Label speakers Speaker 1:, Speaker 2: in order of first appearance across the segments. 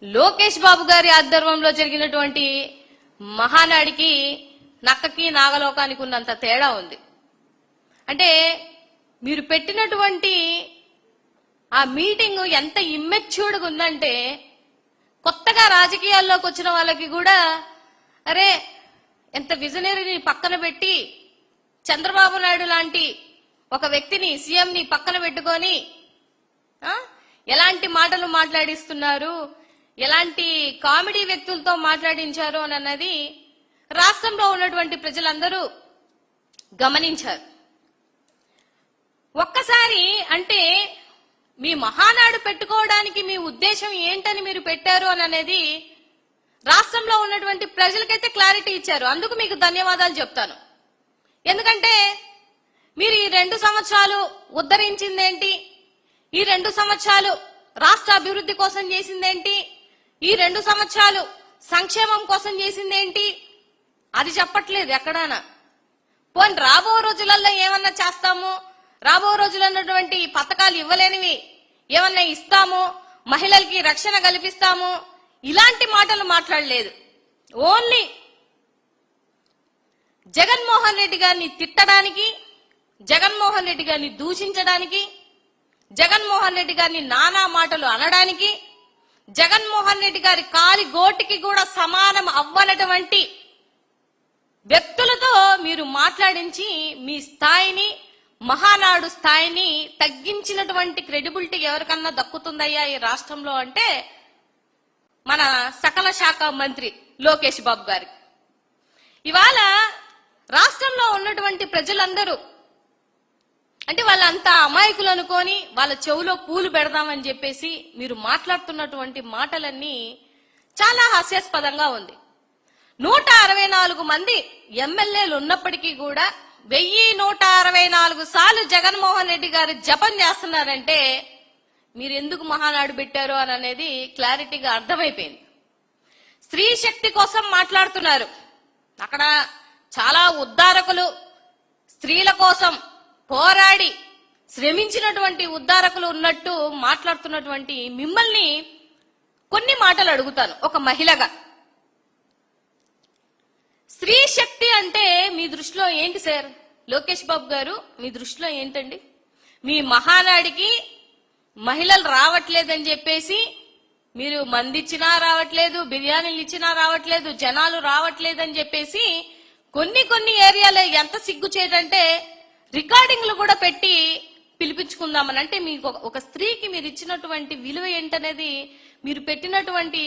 Speaker 1: లోకేష్ బాబు గారి ఆధ్వర్యంలో జరిగినటువంటి మహానాడికి నక్కకి నాగలోకానికి ఉన్నంత తేడా ఉంది. అంటే మీరు పెట్టినటువంటి ఆ మీటింగ్ ఎంత ఇమ్మెచ్యూర్డ్గా ఉందంటే కొత్తగా రాజకీయాల్లోకి వచ్చిన వాళ్ళకి కూడా అరే ఎంత విజనరీని పక్కన పెట్టి చంద్రబాబు నాయుడు లాంటి ఒక వ్యక్తిని సీఎంని పక్కన పెట్టుకొని ఎలాంటి మాటలు మాట్లాడిస్తున్నారు, ఎలాంటి కామెడీ వ్యక్తులతో మాట్లాడించారు అని అన్నది రాష్ట్రంలో ఉన్నటువంటి ప్రజలందరూ గమనించారు. ఒక్కసారి అంటే మీ మహానాడు పెట్టుకోవడానికి మీ ఉద్దేశం ఏంటని మీరు పెట్టారు అని అనేది రాష్ట్రంలో ఉన్నటువంటి ప్రజలకైతే క్లారిటీ ఇచ్చారు. అందుకు మీకు ధన్యవాదాలు చెప్తాను. ఎందుకంటే మీరు ఈ 2 సంవత్సరాలు ఉద్ధరించిందేంటి, ఈ 2 సంవత్సరాలు రాష్ట్ర అభివృద్ధి కోసం చేసిందేంటి, ఈ 2 సంవత్సరాలు సంక్షేమం కోసం చేసిందేంటి అది చెప్పట్లేదు ఎక్కడానా. పోనీ రాబో రోజులలో ఏమన్నా చేస్తాము, రాబో రోజులు అన్నటువంటి పథకాలు ఇవ్వలేనివి ఏమన్నా ఇస్తాము, మహిళలకి రక్షణ కల్పిస్తాము, ఇలాంటి మాటలు మాట్లాడలేదు. ఓన్లీ జగన్మోహన్ రెడ్డి గారిని తిట్టడానికి, జగన్మోహన్ రెడ్డి గారిని దూషించడానికి, జగన్మోహన్ రెడ్డి గారిని నానా మాటలు అనడానికి, జగన్మోహన్ రెడ్డి గారి కాలి గోటికి కూడా సమానం అవ్వనటువంటి వ్యక్తులతో మీరు మాట్లాడించి మీ స్థాయిని, మహానాడు స్థాయిని తగ్గించినటువంటి క్రెడిబిలిటీ ఎవరికన్నా దక్కుతుందయ్యా ఈ రాష్ట్రంలో అంటే మన సకల శాఖ మంత్రి లోకేష్ బాబు గారికి. ఇవాళ రాష్ట్రంలో ఉన్నటువంటి ప్రజలందరూ అంటే వాళ్ళంతా అమాయకులు అనుకొని వాళ్ళ చెవులో పూలు పెడదామని చెప్పేసి మీరు మాట్లాడుతున్నటువంటి మాటలన్నీ చాలా హాస్యాస్పదంగా ఉంది. 164 మంది ఎమ్మెల్యేలు ఉన్నప్పటికీ కూడా 1164 సార్లు జగన్మోహన్ రెడ్డి గారు జపం చేస్తున్నారంటే మీరు ఎందుకు మహానాడు పెట్టారు అని అనేది క్లారిటీగా అర్థమైపోయింది. స్త్రీ శక్తి కోసం మాట్లాడుతున్నారు. అక్కడ చాలా ఉద్ధారకులు, స్త్రీల కోసం పోరాడి శ్రమించినటువంటి ఉద్ధారకులు ఉన్నట్టు మాట్లాడుతున్నటువంటి మిమ్మల్ని కొన్ని మాటలు అడుగుతాను ఒక మహిళగా. స్త్రీ శక్తి అంటే మీ దృష్టిలో ఏంటి సార్? లోకేష్ బాబు గారు మీ దృష్టిలో ఏంటండి? మీ మహానాడికి మహిళలు రావట్లేదని చెప్పేసి మీరు మంది ఇచ్చినా రావట్లేదు, బిర్యానీలు ఇచ్చినా రావట్లేదు, జనాలు రావట్లేదని చెప్పేసి కొన్ని ఏరియాలో ఎంత సిగ్గు చేయడంటే రికార్డింగ్లు కూడా పెట్టి పిలిపించుకుందామని. అంటే మీకు ఒక స్త్రీకి మీరు ఇచ్చినటువంటి విలువ ఏంటనేది మీరు పెట్టినటువంటి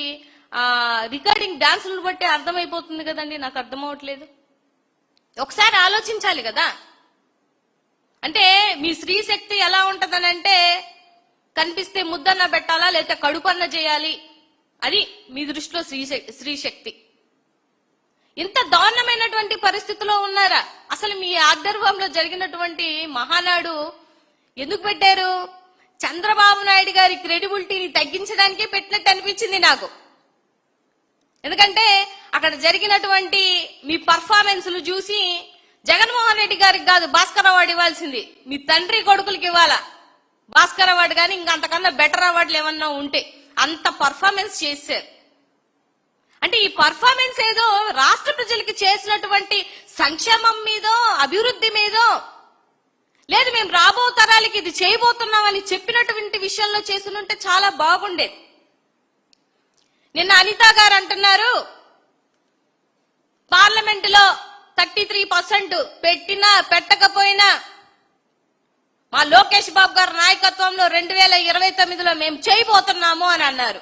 Speaker 1: రికార్డింగ్ డాన్సులను బట్టి అర్థమైపోతుంది కదండి. నాకు అర్థమవట్లేదు. ఒకసారి ఆలోచించాలి కదా. అంటే మీ స్త్రీ శక్తి ఎలా ఉంటదనంటే కనిపిస్తే ముద్దన్న పెట్టాలా లేకపోతే కడుపన్న చేయాలి, అది మీ దృష్టిలో స్త్రీ శక్తి. ఇంత దారుణమైనటువంటి పరిస్థితిలో ఉన్నారా? అసలు మీ ఆధ్వర్యంలో జరిగినటువంటి మహానాడు ఎందుకు పెట్టారు? చంద్రబాబు నాయుడు గారి క్రెడిబిలిటీని తగ్గించడానికే పెట్టినట్టు అనిపించింది నాకు. ఎందుకంటే అక్కడ జరిగినటువంటి మీ పర్ఫార్మెన్స్లు చూసి జగన్మోహన్ రెడ్డి గారికి కాదు భాస్కర్ అవార్డు ఇవ్వాల్సింది మీ తండ్రి కొడుకులకి ఇవ్వాలా. భాస్కర్ అవార్డు కానీ ఇంకా అంతకన్నా బెటర్ అవార్డులు ఏమన్నా ఉంటే అంత పర్ఫార్మెన్స్ చేశారు. అంటే ఈ పర్ఫార్మెన్స్ ఏదో రాష్ట్ర ప్రజలకి చేసినటువంటి సంక్షేమం మీదో అభివృద్ధి మీదో లేదు, మేము రాబో తరాలకి ఇది చేయబోతున్నామని చెప్పినటువంటి విషయంలో చేసుకుంటే చాలా బాగుండేది. నిన్న అనిత గారు అంటున్నారు పార్లమెంటులో 33% పెట్టినా పెట్టకపోయినా మా లోకేష్ బాబు గారి నాయకత్వంలో 2029లో మేము చేయబోతున్నాము అని అన్నారు.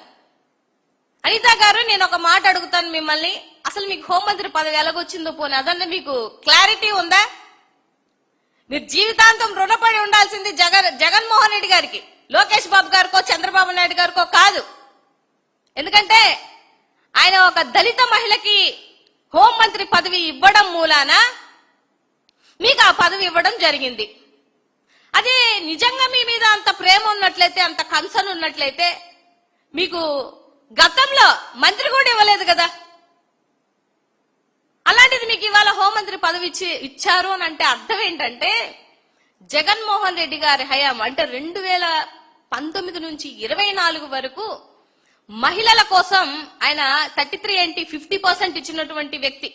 Speaker 1: అనిత గారు నేను ఒక మాట అడుగుతాను మిమ్మల్ని, అసలు మీకు హోంమంత్రి పదవి ఎలాగొచ్చిందో పోనీ అదన్నా మీకు క్లారిటీ ఉందా? మీరు జీవితాంతం రుణపడి ఉండాల్సింది జగన్మోహన్ రెడ్డి గారికి, లోకేష్ బాబు గారికో చంద్రబాబు నాయుడు గారికో కాదు. ఎందుకంటే ఆయన ఒక దళిత మహిళకి హోంమంత్రి పదవి ఇవ్వడం మూలాన మీకు ఆ పదవి ఇవ్వడం జరిగింది. అదే నిజంగా మీ మీద అంత ప్రేమ ఉన్నట్లయితే, అంత కన్సర్న్ ఉన్నట్లయితే మీకు గతంలో మంత్రి కూడా ఇవ్వలేదు కదా. అలాంటిది మీకు ఇవాళ హోంమంత్రి పదవి ఇచ్చారు అని అంటే అర్థం ఏంటంటే జగన్మోహన్ రెడ్డి గారి హయాం అంటే 2019 నుంచి 24 వరకు మహిళల కోసం ఆయన 33 ఏంటి 50% ఇచ్చినటువంటి వ్యక్తి.